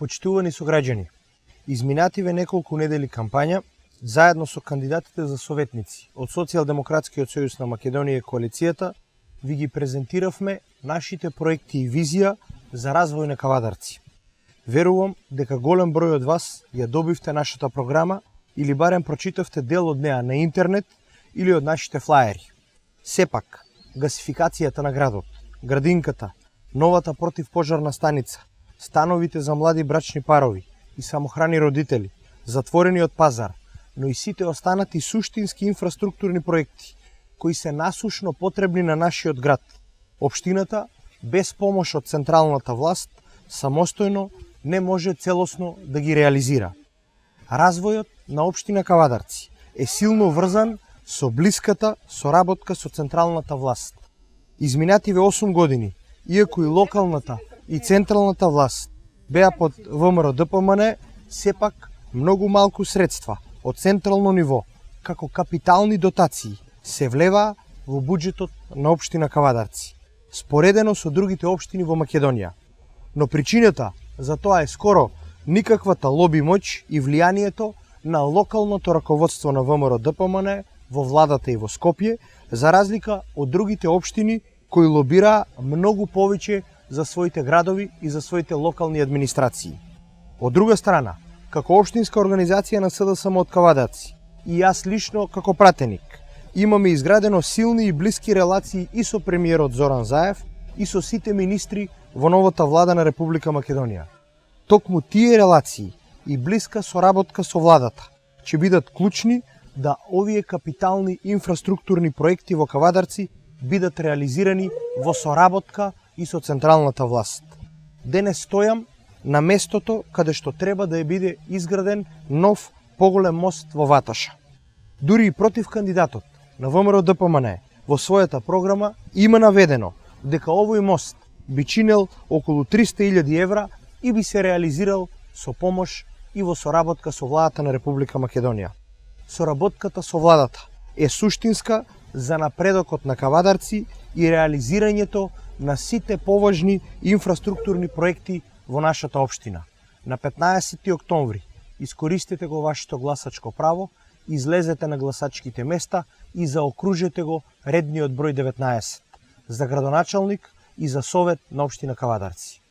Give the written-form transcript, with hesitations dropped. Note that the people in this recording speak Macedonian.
Почитувани сограѓани, изминативе неколку недели кампања, заедно со кандидатите за советници од Социјалдемократскиот сојуз на Македонија и коалицијата, ви ги презентиравме нашите проекти и визија за развој на Кавадарци. Верувам дека голем број од вас ја добивте нашата програма или барем прочитавте дел од неа на интернет или од нашите флаери. Сепак, гасификацијата на градот, градинката, новата противпожарна станица, становите за млади брачни парови и самохрани родители, затворениот пазар, но и сите останати суштински инфраструктурни проекти, кои се насушно потребни на нашиот град. Општината, без помош од централната власт, самостојно не може целосно да ги реализира. Развојот на општина Кавадарци е силно врзан со блиската соработка со централната власт. Изминативе 8 години, иако и локалната и централната власт беа под ВМРО ДПМН, сепак многу малку средства од централно ниво, како капитални дотации, се влеваа во буџетот на општина Кавадарци, споредено со другите општини во Македонија. Но причината за тоа е скоро никаквата лоби моќ и влијанието на локалното раководство на ВМРО ДПМН во владата и во Скопје, за разлика од другите општини кои лобираа многу повеќе за своите градови и за своите локални администрации. Од друга страна, како општинска организација на СДСМ од Кавадарци и јас лично како пратеник, имаме изградено силни и блиски релации и со премиерот Зоран Заев и со сите министри во новата влада на Република Македонија. Токму тие релации и блиска соработка со владата ќе бидат клучни да овие капитални инфраструктурни проекти во Кавадарци бидат реализирани во соработка и со централната власт. Денес стојам на местото каде што треба да биде изграден нов поголем мост во Ваташа. Дури и против кандидатот на ВМРО ДПМН во својата програма има наведено дека овој мост би чинел околу 300.000 евра и би се реализирал со помош и во соработка со владата на Република Македонија. Соработката со владата е суштинска за напредокот на Кавадарци и реализирањето на сите поважни инфраструктурни проекти во нашата општина. На 15 октомври искористете го вашето гласачко право, излезете на гласачките места и заокружете го редниот број 19 за градоначалник и за совет на општина Кавадарци.